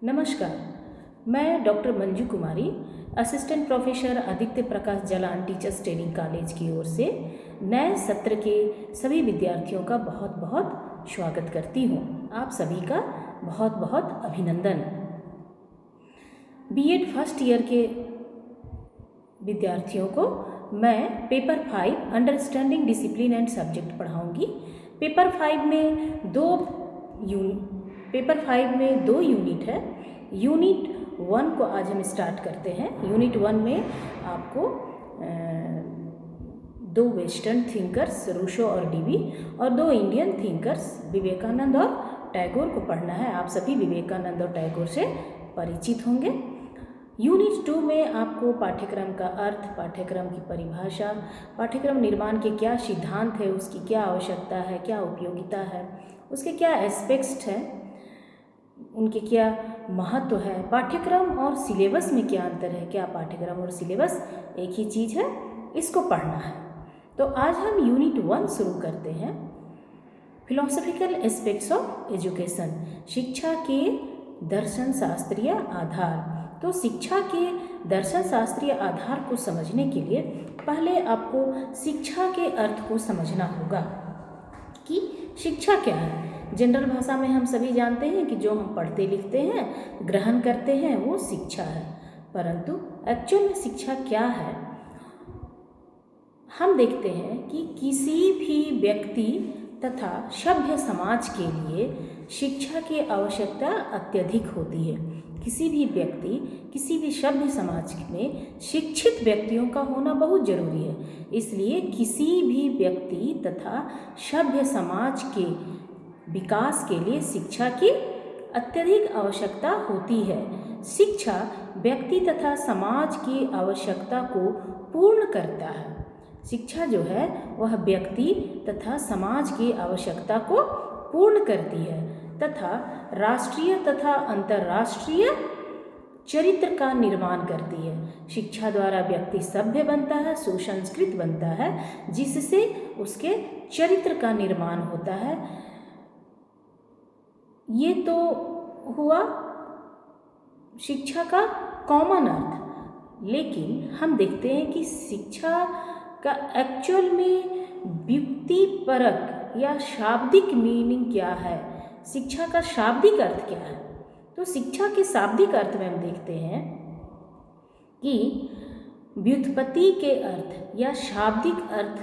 नमस्कार। मैं डॉक्टर मंजू कुमारी, assistant professor Aditya प्रकाश Jalan teachers training college की ओर से नए सत्र के सभी विद्यार्थियों का बहुत बहुत स्वागत करती हूँ। आप सभी का बहुत बहुत अभिनंदन। बीएड फर्स्ट ईयर के विद्यार्थियों को मैं paper 5 understanding discipline and subject पढ़ाऊँगी। पेपर 5 में दो यूनिट है। यूनिट 1 को आज हम स्टार्ट करते हैं। यूनिट 1 में आपको दो वेस्टर्न थिंकर्स रूसो और डीवी और दो इंडियन थिंकर्स विवेकानंद और टैगोर को पढ़ना है। आप सभी विवेकानंद और टैगोर से परिचित होंगे। यूनिट 2 में आपको पाठ्यक्रम का अर्थ, पाठ्यक्रम की परिभाषा, पाठ्यक्रम निर्माण के क्या सिद्धांत है, उसकी क्या आवश्यकता है, क्या उपयोगिता है, उसके क्या एस्पेक्ट्स हैं, उनके क्या महत्व है, पाठ्यक्रम और सिलेबस में क्या अंतर है, क्या पाठ्यक्रम और सिलेबस एक ही चीज़ है, इसको पढ़ना है। तो आज हम यूनिट 1 शुरू करते हैं। फिलोसॉफिकल एस्पेक्ट्स ऑफ एजुकेशन, शिक्षा के दर्शन शास्त्रीय आधार। तो शिक्षा के दर्शन शास्त्रीय आधार को समझने के लिए पहले आपको शिक्षा के अर्थ को समझना होगा कि शिक्षा क्या है। जनरल भाषा में हम सभी जानते हैं कि जो हम पढ़ते लिखते हैं, ग्रहण करते हैं, वो शिक्षा है। परंतु एक्चुअल में शिक्षा क्या है, हम देखते हैं कि किसी भी व्यक्ति तथा सभ्य समाज के लिए शिक्षा की आवश्यकता अत्यधिक होती है। किसी भी व्यक्ति, किसी भी सभ्य समाज में शिक्षित व्यक्तियों का होना बहुत जरूरी है। इसलिए किसी भी व्यक्ति तथा सभ्य समाज के विकास के लिए शिक्षा की अत्यधिक आवश्यकता होती है। शिक्षा व्यक्ति तथा समाज की आवश्यकता को पूर्ण करता है। शिक्षा जो है वह व्यक्ति तथा समाज की आवश्यकता को पूर्ण करती है तथा राष्ट्रीय तथा अंतर्राष्ट्रीय चरित्र का निर्माण करती है। शिक्षा द्वारा व्यक्ति सभ्य बनता है, सुसंस्कृत बनता है, जिससे उसके चरित्र का निर्माण होता है। ये तो हुआ शिक्षा का कॉमन अर्थ, लेकिन हम देखते हैं कि शिक्षा का एक्चुअल में व्युक्तिपरक या शाब्दिक मीनिंग क्या है, शिक्षा का शाब्दिक अर्थ क्या है। तो शिक्षा के शाब्दिक अर्थ में हम देखते हैं कि व्युत्पत्ति के अर्थ या शाब्दिक अर्थ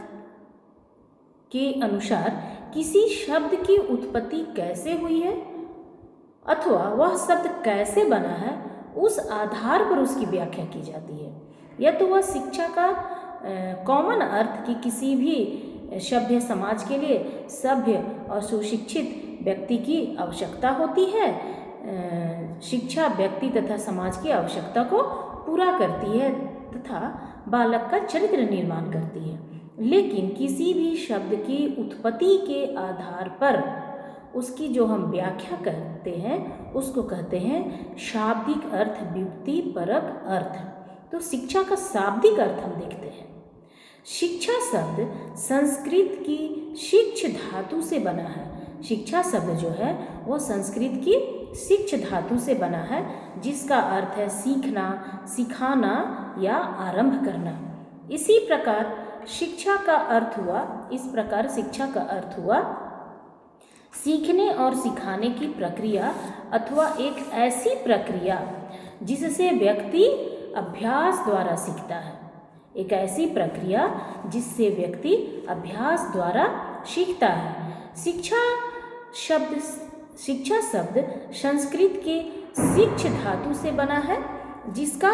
के अनुसार किसी शब्द की उत्पत्ति कैसे हुई है अथवा वह शब्द कैसे बना है, उस आधार पर उसकी व्याख्या की जाती है। या तो वह शिक्षा का कॉमन अर्थ कि किसी भी सभ्य समाज के लिए सभ्य और सुशिक्षित व्यक्ति की आवश्यकता होती है। शिक्षा व्यक्ति तथा समाज की आवश्यकता को पूरा करती है तथा बालक का चरित्र निर्माण करती है। लेकिन किसी भी शब्द की उत्पत्ति के आधार पर उसकी जो हम व्याख्या करते हैं उसको कहते हैं शाब्दिक अर्थ, व्युत्पत्तिपरक अर्थ। तो शिक्षा का शाब्दिक अर्थ हम देखते हैं। शिक्षा शब्द संस्कृत की शिक्ष धातु से बना है। शिक्षा शब्द जो है वो संस्कृत की शिक्ष धातु से बना है, जिसका अर्थ है सीखना, सिखाना या आरंभ करना। इसी प्रकार शिक्षा का अर्थ हुआ सीखने और सिखाने की प्रक्रिया अथवा एक ऐसी प्रक्रिया जिससे व्यक्ति अभ्यास द्वारा सीखता है। एक ऐसी प्रक्रिया जिससे व्यक्ति अभ्यास द्वारा सीखता है। शिक्षा शब्द संस्कृत के शिक्ष धातु से बना है, जिसका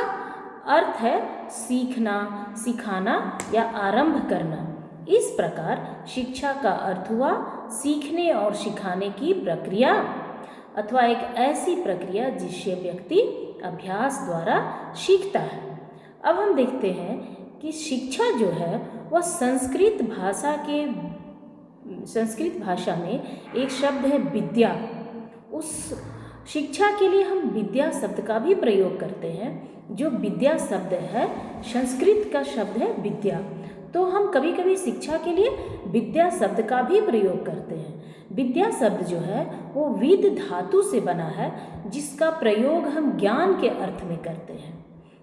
अर्थ है सीखना, सिखाना या आरंभ करना। इस प्रकार शिक्षा का अर्थ हुआ सीखने और सिखाने की प्रक्रिया अथवा एक ऐसी प्रक्रिया जिससे व्यक्ति अभ्यास द्वारा सीखता है। अब हम देखते हैं कि शिक्षा जो है वह संस्कृत भाषा में एक शब्द है विद्या। उस शिक्षा के लिए हम विद्या शब्द का भी प्रयोग करते हैं। जो विद्या शब्द है संस्कृत का शब्द है विद्या। तो हम कभी कभी शिक्षा के लिए विद्या शब्द का भी प्रयोग करते हैं। विद्या शब्द जो है वो विद धातु से बना है, जिसका प्रयोग हम ज्ञान के अर्थ में करते हैं,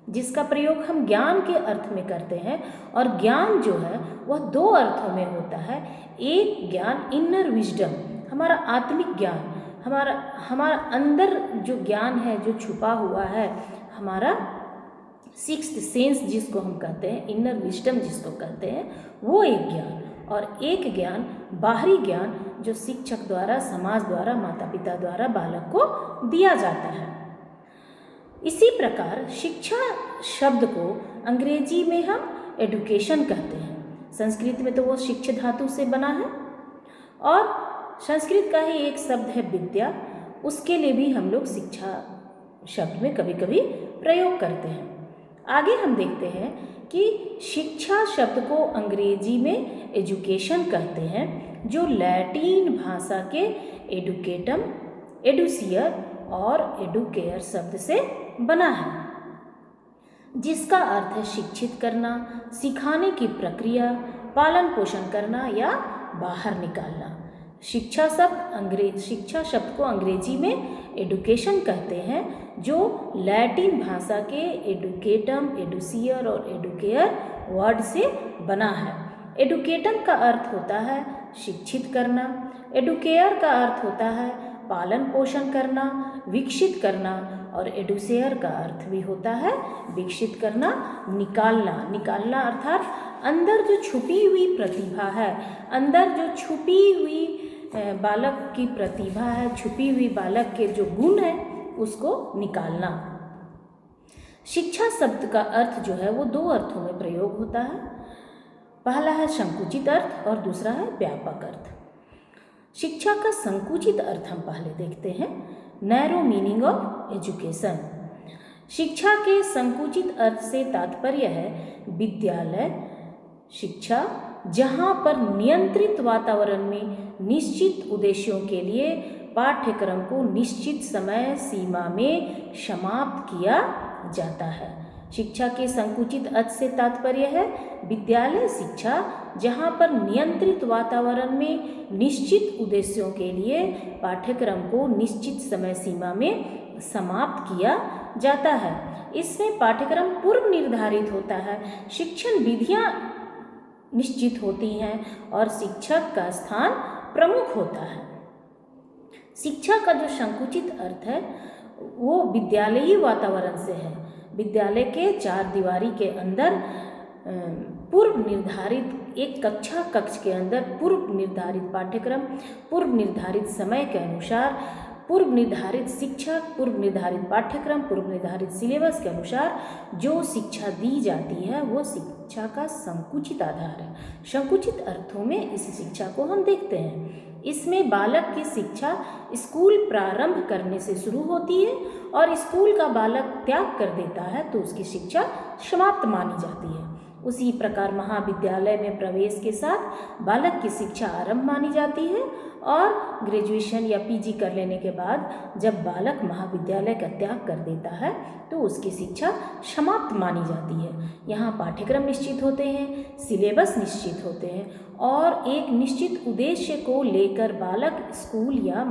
जिसका प्रयोग हम ज्ञान के अर्थ में करते हैं। और ज्ञान जो है वह दो अर्थों में होता है। एक ज्ञान इनर विजडम, हमारा आत्मिक ज्ञान, हमारा अंदर जो ज्ञान है, जो छुपा हुआ है, हमारा सिक्स्थ सेंस जिसको हम कहते हैं, इनर विजडम जिसको कहते हैं, वो एक ज्ञान। और एक ज्ञान बाहरी ज्ञान जो शिक्षक द्वारा, समाज द्वारा, माता पिता द्वारा बालक को दिया जाता है। इसी प्रकार शिक्षा शब्द को अंग्रेजी में हम एडुकेशन कहते हैं। संस्कृत में तो वो शिक्षा धातु से बना है। और संस्कृत का ही एक शब्द है विद्या, उसके लिए भी हम लोग शिक्षा शब्द में कभी कभी प्रयोग करते हैं। आगे हम देखते हैं कि शिक्षा शब्द को अंग्रेजी में एजुकेशन कहते हैं, जो लैटिन भाषा के एडुकेटम, एडुसियर और एडुकेयर शब्द से बना है, जिसका अर्थ है शिक्षित करना, सिखाने की प्रक्रिया, पालन पोषण करना या बाहर निकालना। शिक्षा शब्द को अंग्रेजी में एडुकेशन कहते हैं, जो लैटिन भाषा के एडुकेटम, एडुसियर और एडुकेयर वर्ड से बना है। एडुकेटम का अर्थ होता है शिक्षित करना, एडुकेयर का अर्थ होता है पालन पोषण करना, विकसित करना, और एडुसियर का अर्थ भी होता है विकसित करना, निकालना अर्थात अंदर जो छुपी हुई प्रतिभा है, अंदर जो छुपी हुई बालक की प्रतिभा है, छुपी हुई बालक के जो गुण है, उसको निकालना। शिक्षा शब्द का अर्थ जो है वो दो अर्थों में प्रयोग होता है। पहला है संकुचित अर्थ और दूसरा है व्यापक अर्थ। शिक्षा का संकुचित अर्थ हम पहले देखते हैं, नैरो मीनिंग ऑफ एजुकेशन। शिक्षा के संकुचित अर्थ से तात्पर्य है विद्यालय शिक्षा, जहाँ पर नियंत्रित वातावरण में निश्चित उद्देश्यों के लिए पाठ्यक्रम को निश्चित समय सीमा में समाप्त किया जाता है। शिक्षा के संकुचित अर्थ से तात्पर्य है विद्यालय शिक्षा, जहाँ पर नियंत्रित वातावरण में निश्चित उद्देश्यों के लिए पाठ्यक्रम को निश्चित समय सीमा में समाप्त किया जाता है। इसमें पाठ्यक्रम पूर्व निर्धारित होता है, शिक्षण विधियाँ निश्चित होती हैं और शिक्षक का स्थान प्रमुख होता है। शिक्षा का जो संकुचित अर्थ है वो विद्यालयी वातावरण से है। विद्यालय के चार दीवारी के अंदर पूर्व निर्धारित एक कक्ष के अंदर पूर्व निर्धारित पाठ्यक्रम, पूर्व निर्धारित समय के अनुसार, पूर्व निर्धारित शिक्षक, पूर्व निर्धारित पाठ्यक्रम, पूर्व निर्धारित सिलेबस के अनुसार जो शिक्षा दी जाती है वो शिक्षा का संकुचित आधार है। संकुचित अर्थों में इस शिक्षा को हम देखते हैं। इसमें बालक की शिक्षा स्कूल प्रारंभ करने से शुरू होती है और स्कूल का बालक त्याग कर देता है तो उसकी शिक्षा समाप्त मानी जाती है। उसी प्रकार महाविद्यालय में प्रवेश के साथ बालक की शिक्षा आरंभ मानी जाती है और ग्रेजुएशन या पीजी कर लेने के बाद जब बालक महाविद्यालय का त्याग कर देता है तो उसकी शिक्षा समाप्त मानी जाती है। यहाँ पाठ्यक्रम निश्चित होते हैं, सिलेबस निश्चित होते हैं और एक निश्चित उद्देश्य को लेकर बालक स्कूल या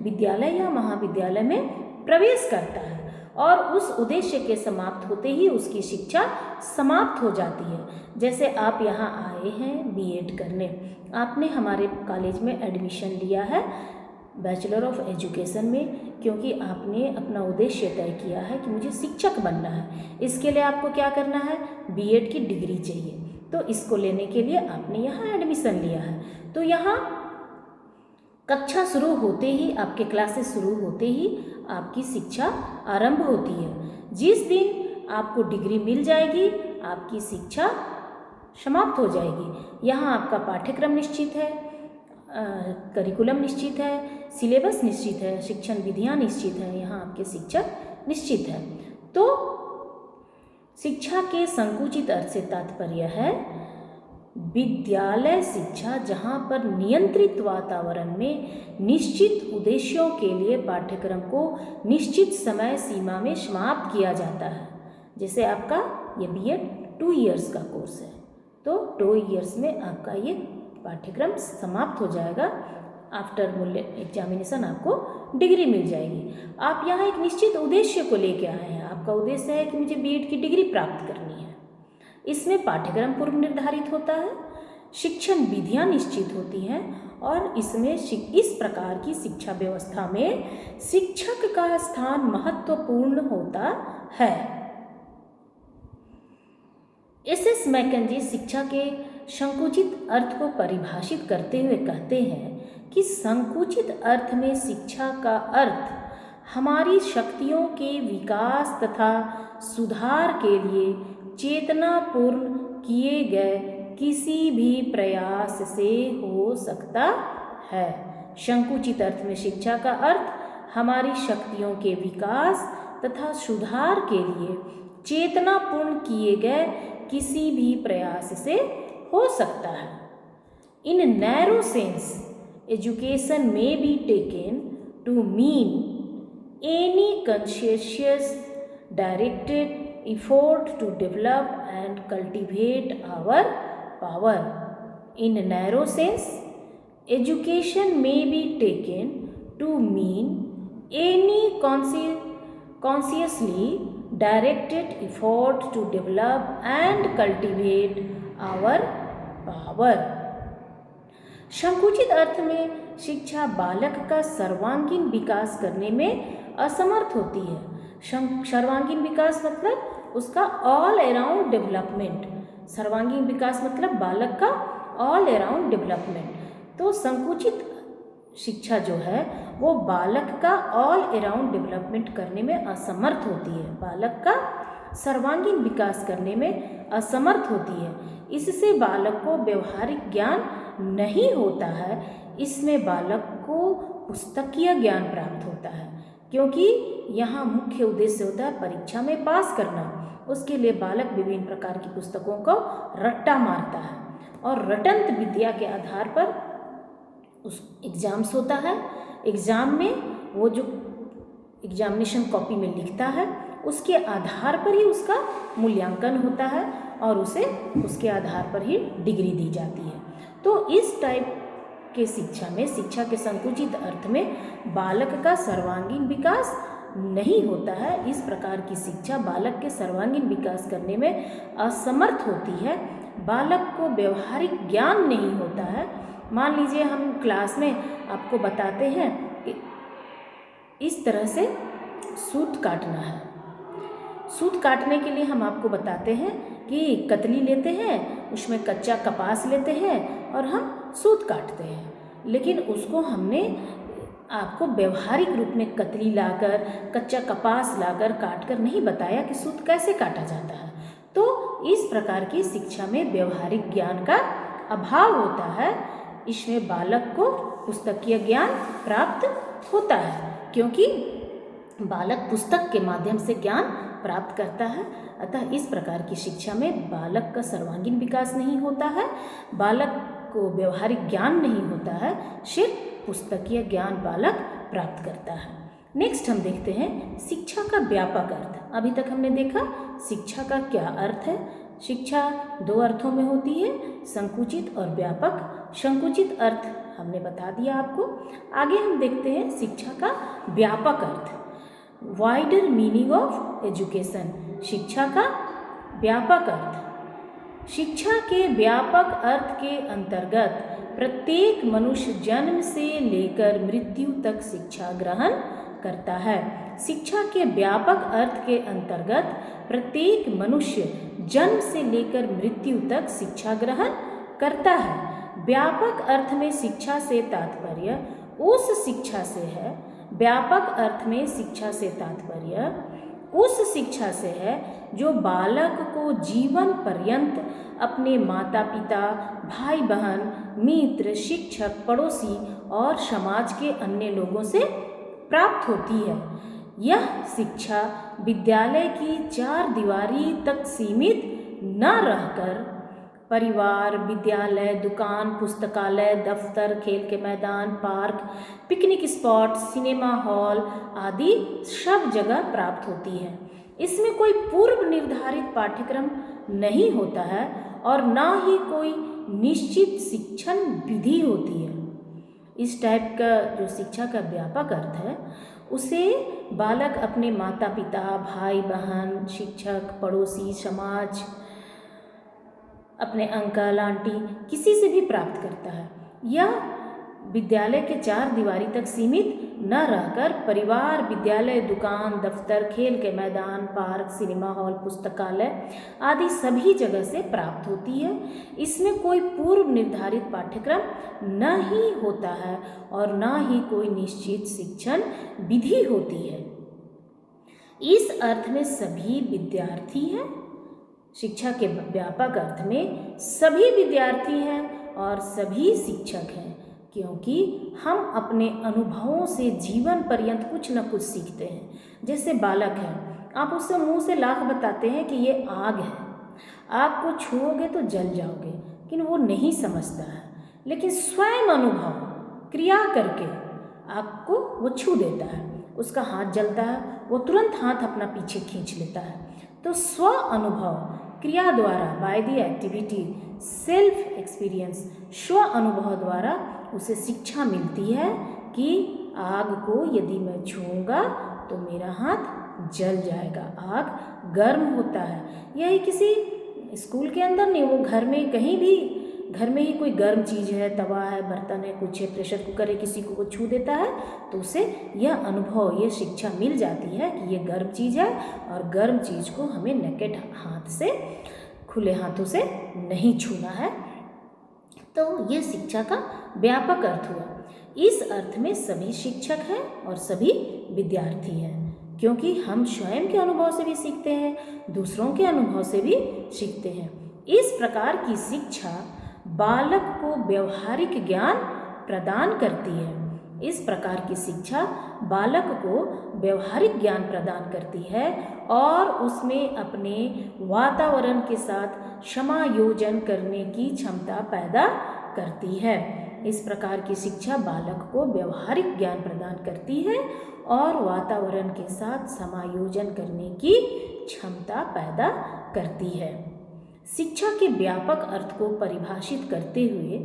विद्यालय या महाविद्यालय में प्रवेश करता है और उस उद्देश्य के समाप्त होते ही उसकी शिक्षा समाप्त हो जाती है। जैसे आप यहाँ आए हैं बीएड करने, आपने हमारे कॉलेज में एडमिशन लिया है बैचलर ऑफ एजुकेशन में, क्योंकि आपने अपना उद्देश्य तय किया है कि मुझे शिक्षक बनना है। इसके लिए आपको क्या करना है, बीएड की डिग्री चाहिए, तो इसको लेने के लिए आपने यहाँ एडमिशन लिया है। तो यहाँ कक्षा शुरू होते ही, आपके क्लासेस शुरू होते ही आपकी शिक्षा आरंभ होती है। जिस दिन आपको डिग्री मिल जाएगी आपकी शिक्षा समाप्त हो जाएगी। यहाँ आपका पाठ्यक्रम निश्चित है, करिकुलम निश्चित है, सिलेबस निश्चित है, शिक्षण विधियाँ निश्चित है, यहाँ आपके शिक्षक निश्चित है। तो शिक्षा के संकुचित अर्थ से तात्पर्य है विद्यालय शिक्षा, जहाँ पर नियंत्रित वातावरण में निश्चित उद्देश्यों के लिए पाठ्यक्रम को निश्चित समय सीमा में समाप्त किया जाता है। जैसे आपका ये बीएड 2 इयर्स का कोर्स है तो 2 इयर्स में आपका ये पाठ्यक्रम समाप्त हो जाएगा आफ्टर मूल्य एग्जामिनेशन आपको डिग्री मिल जाएगी। आप यहाँ एक निश्चित उद्देश्य को लेके आए हैं। आपका उद्देश्य है कि मुझे बीएड की डिग्री प्राप्त करनी है। इसमें पाठ्यक्रम पूर्व निर्धारित होता है, शिक्षण विधियाँ निश्चित होती हैं और इसमें इस प्रकार की शिक्षा व्यवस्था में शिक्षक का स्थान महत्वपूर्ण होता है। एस मैकेंजी शिक्षा के संकुचित अर्थ को परिभाषित करते हुए कहते हैं कि संकुचित अर्थ में शिक्षा का अर्थ हमारी शक्तियों के विकास तथा सुधार के लिए चेतनापूर्ण किए गए किसी भी प्रयास से हो सकता है। संकुचित अर्थ में शिक्षा का अर्थ हमारी शक्तियों के विकास तथा सुधार के लिए चेतनापूर्ण किए गए किसी भी प्रयास से हो सकता है। इन narrow sense education may be taken to mean any conscientious directed effort to develop and cultivate our power. In narrow sense, education may be taken to mean any consciously directed effort to develop and cultivate our power. संकुचित अर्थ में शिक्षा बालक का सर्वांगीण विकास करने में असमर्थ होती है। सर्वांगीण विकास मतलब उसका ऑल अराउंड डेवलपमेंट। सर्वांगीण विकास मतलब बालक का ऑल अराउंड डेवलपमेंट। तो संकुचित शिक्षा जो है वो बालक का ऑल अराउंड डेवलपमेंट करने में असमर्थ होती है, बालक का सर्वांगीण विकास करने में असमर्थ होती है। इससे बालक को व्यवहारिक ज्ञान नहीं होता है, इसमें बालक को पुस्तकीय ज्ञान प्राप्त होता है, क्योंकि यहाँ मुख्य उद्देश्य होता है परीक्षा में पास करना। उसके लिए बालक विभिन्न प्रकार की पुस्तकों को रट्टा मारता है और रटंत विद्या के आधार पर उस एग्जाम्स होता है। एग्ज़ाम में वो जो एग्जामिनेशन कॉपी में लिखता है उसके आधार पर ही उसका मूल्यांकन होता है और उसे उसके आधार पर ही डिग्री दी जाती है। तो इस टाइप के शिक्षा में, शिक्षा के संकुचित अर्थ में बालक का सर्वांगीण विकास नहीं होता है। इस प्रकार की शिक्षा बालक के सर्वांगीण विकास करने में असमर्थ होती है। बालक को व्यवहारिक ज्ञान नहीं होता है। मान लीजिए हम क्लास में आपको बताते हैं कि इस तरह से सूत काटना है। सूत काटने के लिए हम आपको बताते हैं कि कतली लेते हैं, उसमें कच्चा कपास लेते हैं और हम सूत काटते हैं, लेकिन उसको हमने आपको व्यवहारिक रूप में कतली लाकर, कच्चा कपास लाकर काट कर नहीं बताया कि सूत कैसे काटा जाता है। तो इस प्रकार की शिक्षा में व्यवहारिक ज्ञान का अभाव होता है। इसमें बालक को पुस्तकीय ज्ञान प्राप्त होता है, क्योंकि बालक पुस्तक के माध्यम से ज्ञान प्राप्त करता है। अतः इस प्रकार की शिक्षा में बालक का सर्वांगीण विकास नहीं होता है, बालक को व्यवहारिक ज्ञान नहीं होता है, सिर्फ पुस्तकीय ज्ञान बालक प्राप्त करता है। नेक्स्ट हम देखते हैं शिक्षा का व्यापक अर्थ। अभी तक हमने देखा शिक्षा का क्या अर्थ है। शिक्षा दो अर्थों में होती है, संकुचित और व्यापक। संकुचित अर्थ हमने बता दिया आपको। आगे हम देखते हैं शिक्षा का व्यापक अर्थ, वाइडर मीनिंग ऑफ एजुकेशन। शिक्षा का व्यापक अर्थ, शिक्षा के व्यापक अर्थ के अंतर्गत प्रत्येक मनुष्य जन्म से लेकर मृत्यु तक शिक्षा ग्रहण करता है। शिक्षा के व्यापक अर्थ के अंतर्गत प्रत्येक मनुष्य जन्म से लेकर मृत्यु तक शिक्षा ग्रहण करता है। व्यापक अर्थ में शिक्षा से तात्पर्य उस शिक्षा से है, व्यापक अर्थ में शिक्षा से तात्पर्य उस शिक्षा से है जो बालक को जीवन पर्यंत अपने माता पिता, भाई बहन, मित्र, शिक्षक, पड़ोसी और समाज के अन्य लोगों से प्राप्त होती है। यह शिक्षा विद्यालय की चार दीवारी तक सीमित न रहकर परिवार, विद्यालय, दुकान, पुस्तकालय, दफ्तर, खेल के मैदान, park, picnic spot, cinema hall आदि सब जगह प्राप्त होती है। इसमें कोई पूर्व निर्धारित पाठ्यक्रम नहीं होता है और न ही कोई निश्चित शिक्षण विधि होती है। इस टाइप का जो शिक्षा का व्यापक अर्थ है उसे बालक अपने माता पिता, भाई बहन, शिक्षक, पड़ोसी, समाज, अपने अंकल आंटी किसी से भी प्राप्त करता है। यह विद्यालय के 4 दीवारी तक सीमित न रहकर परिवार, विद्यालय, दुकान, दफ्तर, खेल के मैदान, पार्क, सिनेमा हॉल, पुस्तकालय आदि सभी जगह से प्राप्त होती है। इसमें कोई पूर्व निर्धारित पाठ्यक्रम न ही होता है और न ही कोई निश्चित शिक्षण विधि होती है। इस अर्थ में सभी विद्यार्थी हैं। शिक्षा के व्यापक अर्थ में सभी विद्यार्थी हैं और सभी शिक्षक हैं, क्योंकि हम अपने अनुभवों से जीवन पर्यंत कुछ न कुछ सीखते हैं। जैसे बालक है, आप उससे मुंह से लाख बताते हैं कि ये आग है, आग को छुओगे तो जल जाओगे, लेकिन वो नहीं समझता है। लेकिन स्वयं अनुभव क्रिया करके आग को वो छू देता है, उसका हाथ जलता है, वो तुरंत हाथ अपना पीछे खींच लेता है। तो स्व अनुभव क्रिया द्वारा, by the activity, self experience, स्व अनुभव द्वारा उसे शिक्षा मिलती है कि आग को यदि मैं छूऊंगा तो मेरा हाथ जल जाएगा, आग गर्म होता है। यही किसी स्कूल के अंदर नहीं, वो घर में कहीं भी, घर में ही कोई गर्म चीज़ है, तवा है, बर्तन है, कुछ है, प्रेशर कुकर है, किसी को छू देता है तो उसे यह अनुभव, ये शिक्षा मिल जाती है कि ये गर्म चीज़ है और गर्म चीज़ को हमें नेकेड हाथ से, खुले हाथों से नहीं छूना है। तो ये शिक्षा का व्यापक अर्थ हुआ। इस अर्थ में सभी शिक्षक हैं और सभी विद्यार्थी हैं, क्योंकि हम स्वयं के अनुभव से भी सीखते हैं, दूसरों के अनुभव से भी सीखते हैं। इस प्रकार की शिक्षा बालक को व्यवहारिक ज्ञान प्रदान करती है। इस प्रकार की शिक्षा बालक को व्यवहारिक ज्ञान प्रदान करती है और उसमें अपने वातावरण के साथ समायोजन करने की क्षमता पैदा करती है। इस प्रकार की शिक्षा बालक को व्यवहारिक ज्ञान प्रदान करती है और वातावरण के साथ समायोजन करने की क्षमता पैदा करती है। शिक्षा के व्यापक अर्थ को परिभाषित करते हुए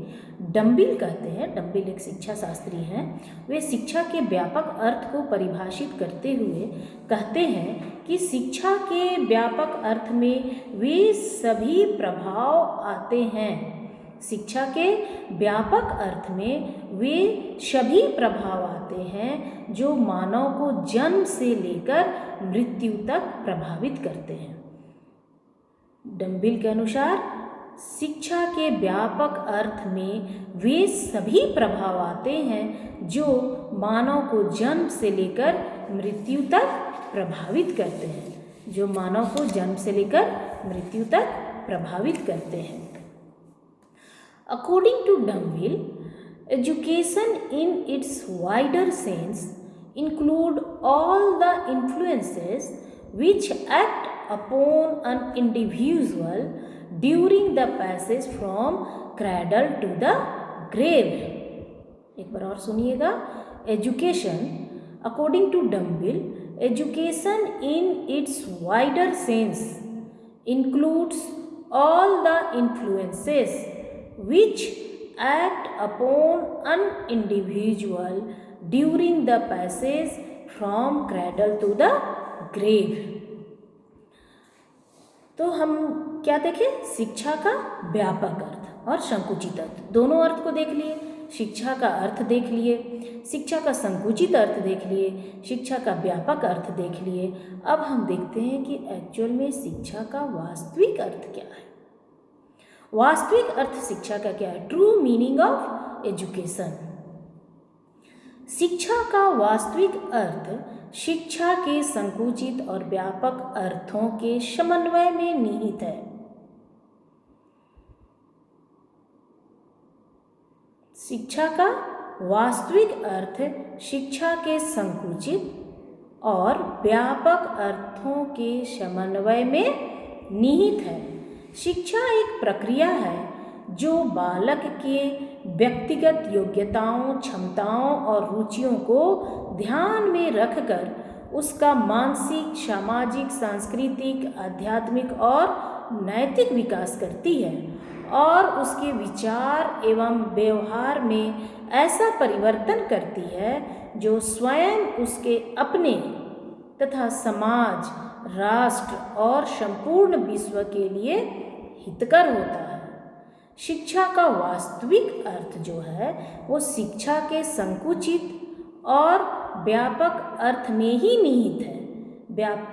डंबिल कहते हैं, डंबिल एक शिक्षा शास्त्री हैं, वे शिक्षा के व्यापक अर्थ को परिभाषित करते हुए कहते हैं कि शिक्षा के व्यापक अर्थ में वे सभी प्रभाव आते हैं। शिक्षा के व्यापक अर्थ में वे सभी प्रभाव आते हैं जो मानव को जन्म से लेकर मृत्यु तक प्रभावित करते हैं। डंबिल के अनुसार शिक्षा के व्यापक अर्थ में वे सभी प्रभाव आते हैं जो मानव को जन्म से लेकर मृत्यु तक प्रभावित करते हैं, जो मानव को जन्म से लेकर मृत्यु तक प्रभावित करते हैं। According to Dumville, education in its wider sense include all the influences which act upon an individual during the passage from cradle to the grave. एक बार और सुनिएगा। Education, according to Dumville, education in its wider sense includes all the influences which act upon an individual during the passage from cradle to the grave. तो हम क्या देखें? शिक्षा का व्यापक अर्थ और संकुचित अर्थ, दोनों अर्थ को देख लिए। शिक्षा का अर्थ देख लिए, शिक्षा का संकुचित अर्थ देख लिए, शिक्षा का व्यापक अर्थ देख लिए। अब हम देखते हैं कि एक्चुअल में शिक्षा का वास्तविक अर्थ क्या है। वास्तविक अर्थ शिक्षा का क्या है? True meaning of education. शिक्षा का वास्तविक अर्थ शिक्षा के संकुचित और व्यापक अर्थों के समन्वय में निहित है। शिक्षा का वास्तविक अर्थ शिक्षा के संकुचित और व्यापक अर्थों के समन्वय में निहित है। शिक्षा एक प्रक्रिया है जो बालक के व्यक्तिगत योग्यताओं, क्षमताओं और रुचियों को ध्यान में रखकर उसका मानसिक, सामाजिक, सांस्कृतिक, आध्यात्मिक और नैतिक विकास करती है और उसके विचार एवं व्यवहार में ऐसा परिवर्तन करती है जो स्वयं उसके अपने तथा समाज, राष्ट्र और संपूर्ण विश्व के लिए हितकर होता है। शिक्षा का वास्तविक अर्थ जो है वो शिक्षा के संकुचित और व्यापक अर्थ में ही निहित है।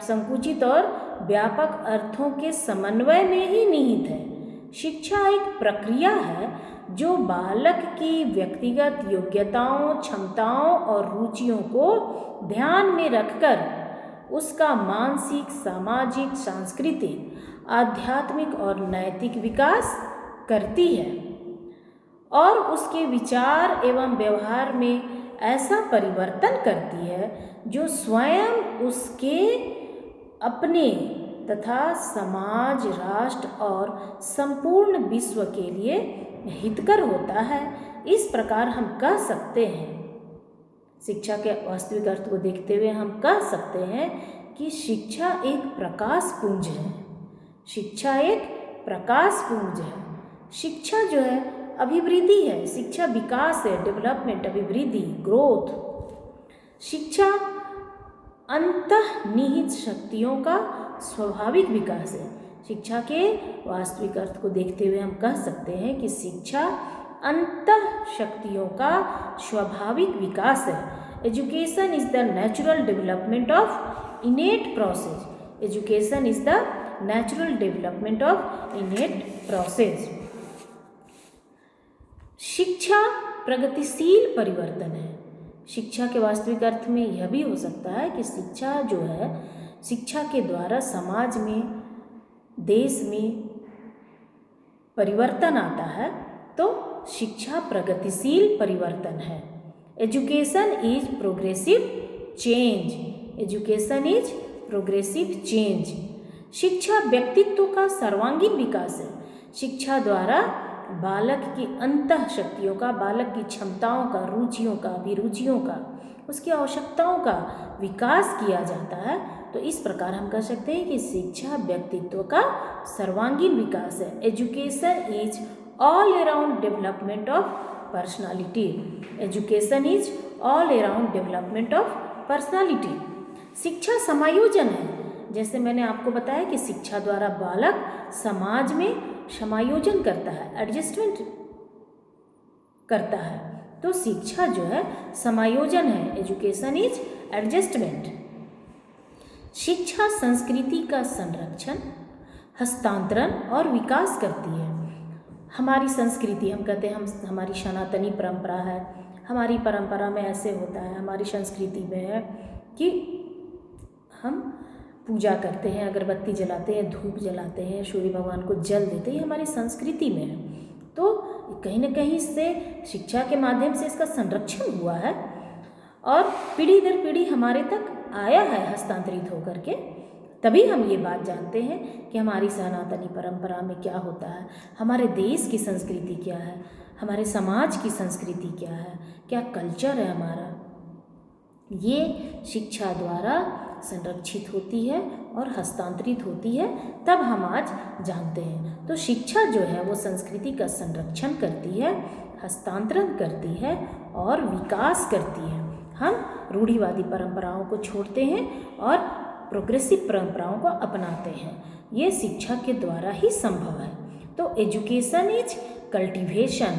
संकुचित और व्यापक अर्थों के समन्वय में ही निहित है। शिक्षा एक प्रक्रिया है जो बालक की व्यक्तिगत योग्यताओं, क्षमताओं और रुचियों को ध्यान में रखकर उसका मानसिक, सामाजिक, सांस्कृतिक, आध्यात्मिक और नैतिक विकास करती है और उसके विचार एवं व्यवहार में ऐसा परिवर्तन करती है जो स्वयं उसके अपने तथा समाज, राष्ट्र और संपूर्ण विश्व के लिए हितकर होता है। इस प्रकार हम कह सकते हैं, शिक्षा के वास्तविक अर्थ को देखते हुए हम कह सकते हैं कि शिक्षा एक प्रकाश पुंज है। शिक्षा एक प्रकाश पुंज है। शिक्षा जो है अभिवृद्धि है, शिक्षा विकास है, डेवलपमेंट, अभिवृद्धि, ग्रोथ। शिक्षा अंतर्निहित शक्तियों का स्वाभाविक विकास है। शिक्षा के वास्तविक अर्थ को देखते हुए हम कह सकते हैं कि शिक्षा अंतः शक्तियों का स्वाभाविक विकास है। Education is the natural development of इनेट process. Education is the natural development of इनेट process. शिक्षा प्रगतिशील परिवर्तन है। शिक्षा के वास्तविक अर्थ में यह भी हो सकता है कि शिक्षा जो है, शिक्षा के द्वारा समाज में, देश में परिवर्तन आता है, तो शिक्षा प्रगतिशील परिवर्तन है। Education is progressive change. Education is progressive change. शिक्षा व्यक्तित्व का सर्वांगीण विकास है। शिक्षा द्वारा बालक की अंतः शक्तियों का, बालक की क्षमताओं का, रुचियों का, अभिरुचियों का, उसकी आवश्यकताओं का विकास किया जाता है। तो इस प्रकार हम कह सकते हैं कि शिक्षा व्यक्तित्व का सर्वांगीण विकास है। Education is all around development of personality. Education is all around development of personality. शिक्षा समायोजन है। जैसे मैंने आपको बताया कि शिक्षा द्वारा बालक समाज में समायोजन करता है, एडजस्टमेंट करता है। तो शिक्षा जो है समायोजन है। Education is adjustment. शिक्षा संस्कृति का संरक्षण, हस्तांतरण और विकास करती है। हमारी संस्कृति, हम कहते हैं हमारी सनातनी परंपरा है। हमारी परंपरा में ऐसे होता है, हमारी संस्कृति में है कि हम पूजा करते हैं, अगरबत्ती जलाते हैं, धूप जलाते हैं, सूर्य भगवान को जल देते हैं, हमारी संस्कृति में है। तो कहीं न कहीं इससे शिक्षा के माध्यम से इसका संरक्षण हुआ है और पीढ़ी दर पीढ़ी हमारे तक आया है हस्तांतरित होकर के। तभी हम ये बात जानते हैं कि हमारी सनातनी परंपरा में क्या होता है, हमारे देश की संस्कृति क्या है, हमारे समाज की संस्कृति क्या है, क्या कल्चर है हमारा। ये शिक्षा द्वारा संरक्षित होती है और हस्तांतरित होती है, तब हम आज जानते हैं। तो शिक्षा जो है वो संस्कृति का संरक्षण करती है, हस्तांतरण करती है और विकास करती है। हम रूढ़िवादी परंपराओं को छोड़ते हैं और प्रोग्रेसिव परंपराओं को अपनाते हैं। ये शिक्षा के द्वारा ही संभव है। तो education is cultivation,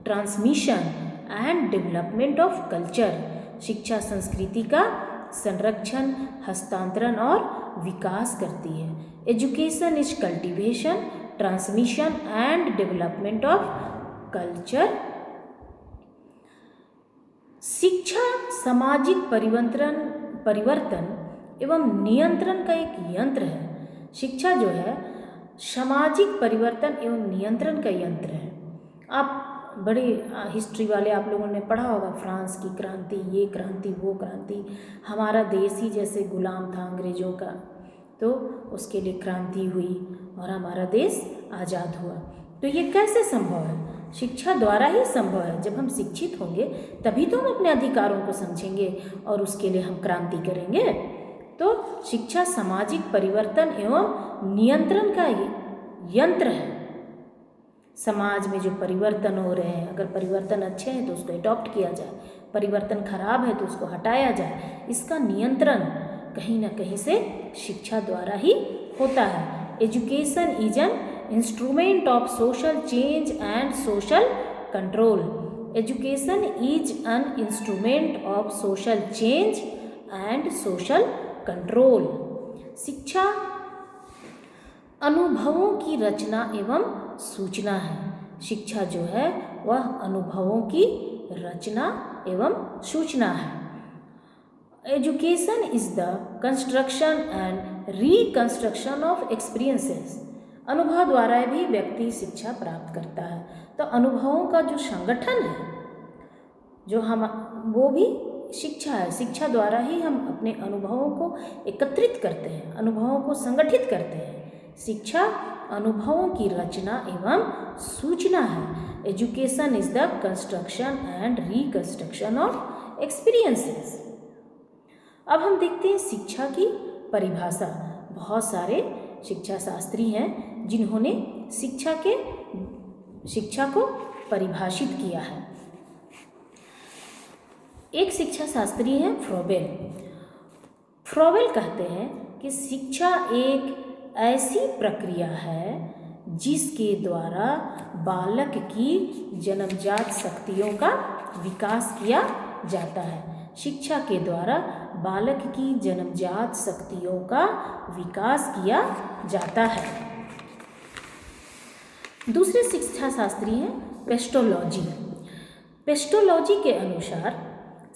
transmission and development of culture. शिक्षा संस्कृति का संरक्षण, हस्तांतरण और विकास करती है। Education is cultivation, transmission and development of culture. शिक्षा सामाजिक परिवर्तन एवं नियंत्रण का एक यंत्र है। शिक्षा जो है सामाजिक परिवर्तन एवं नियंत्रण का यंत्र है। आप बड़े हिस्ट्री वाले आप लोगों ने पढ़ा होगा, फ्रांस की क्रांति, ये क्रांति, वो क्रांति। हमारा देश ही जैसे गुलाम था अंग्रेज़ों का, तो उसके लिए क्रांति हुई और हमारा देश आज़ाद हुआ। तो ये कैसे संभव है? शिक्षा द्वारा ही संभव है। जब हम शिक्षित होंगे तभी तो हम अपने अधिकारों को समझेंगे और उसके लिए हम क्रांति करेंगे। तो शिक्षा सामाजिक परिवर्तन एवं नियंत्रण का यंत्र है। समाज में जो परिवर्तन हो रहे हैं, अगर परिवर्तन अच्छे हैं तो उसको अडॉप्ट किया जाए, परिवर्तन खराब है तो उसको हटाया जाए। इसका नियंत्रण कहीं ना कहीं से शिक्षा द्वारा ही होता है। Education is an instrument of social change and social control. Education is an instrument of social change and social control. शिक्षा अनुभवों की रचना एवं सूचना है। शिक्षा जो है वह अनुभवों की रचना एवं सूचना है। Education is the construction and reconstruction of experiences. अनुभव द्वारा भी व्यक्ति शिक्षा प्राप्त करता है। तो अनुभवों का जो संगठन है जो हम वो भी शिक्षा है। शिक्षा द्वारा ही हम अपने अनुभवों को एकत्रित करते हैं, अनुभवों को संगठित करते हैं। शिक्षा अनुभवों की रचना एवं सूचना है। Education is the construction and reconstruction of experiences. अब हम देखते हैं शिक्षा की परिभाषा। बहुत सारे शिक्षा शास्त्री हैं जिन्होंने शिक्षा को परिभाषित किया है। एक शिक्षा शास्त्री हैं फ्रोबेल। फ्रोबेल कहते हैं कि शिक्षा एक ऐसी प्रक्रिया है जिसके द्वारा बालक की जन्मजात शक्तियों का विकास किया जाता है। शिक्षा के द्वारा बालक की जन्मजात शक्तियों का विकास किया जाता है। दूसरे शिक्षा शास्त्री हैं पेस्टोलॉजी। पेस्टोलॉजी के अनुसार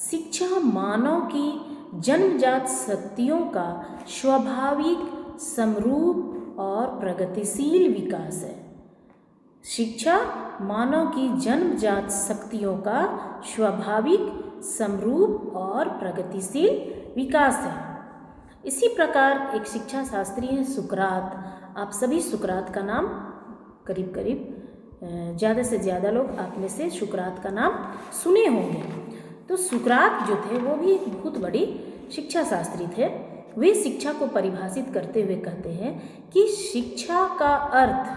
शिक्षा मानव की जन्मजात शक्तियों का स्वाभाविक, समरूप और प्रगतिशील विकास है। शिक्षा मानव की जन्मजात शक्तियों का स्वाभाविक, समरूप और प्रगतिशील विकास है। इसी प्रकार एक शिक्षा शास्त्री हैं सुकरात। आप सभी सुकरात का नाम करीब ज़्यादा से ज़्यादा लोग आप में से सुकरात का नाम सुने होंगे। तो सुकरात जो थे वो भी एक बहुत बड़ी शिक्षा शास्त्री थे। वे शिक्षा को परिभाषित करते हुए कहते हैं कि शिक्षा का अर्थ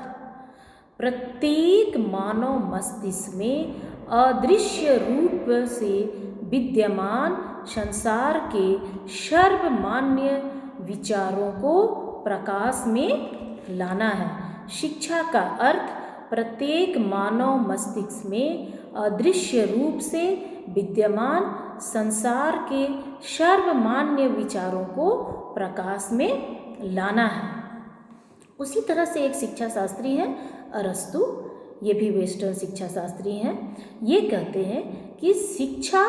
प्रत्येक मानव मस्तिष्क में अदृश्य रूप से विद्यमान संसार के सर्वमान्य विचारों को प्रकाश में लाना है। शिक्षा का अर्थ प्रत्येक मानव मस्तिष्क में अदृश्य रूप से विद्यमान संसार के सर्वमान्य विचारों को प्रकाश में लाना है। उसी तरह से एक शिक्षा शास्त्री है अरस्तु। ये भी वेस्टर्न शिक्षा शास्त्री हैं। ये कहते हैं कि शिक्षा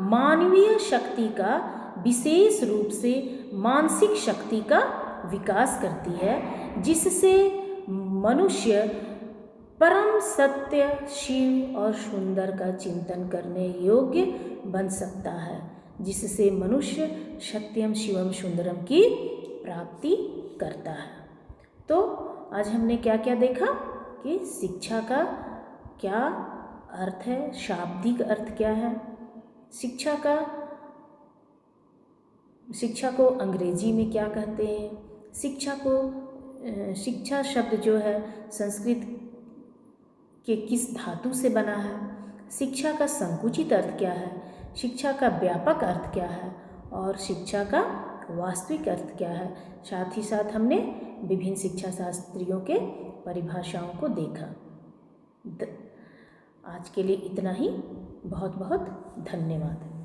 मानवीय शक्ति का विशेष रूप से मानसिक शक्ति का विकास करती है, जिससे मनुष्य परम सत्य, शिव और सुंदर का चिंतन करने योग्य बन सकता है, जिससे मनुष्य सत्यम शिवम सुंदरम की प्राप्ति करता है। तो आज हमने क्या क्या देखा कि शिक्षा का क्या अर्थ है, शाब्दिक अर्थ क्या है, शिक्षा को अंग्रेजी में क्या कहते हैं, शिक्षा शब्द जो है संस्कृत के किस धातु से बना है, शिक्षा का संकुचित अर्थ क्या है, शिक्षा का व्यापक अर्थ क्या है और शिक्षा का वास्तविक अर्थ क्या है। साथ ही साथ हमने विभिन्न शिक्षा शास्त्रियों के परिभाषाओं को देखा। आज के लिए इतना ही। बहुत बहुत धन्यवाद।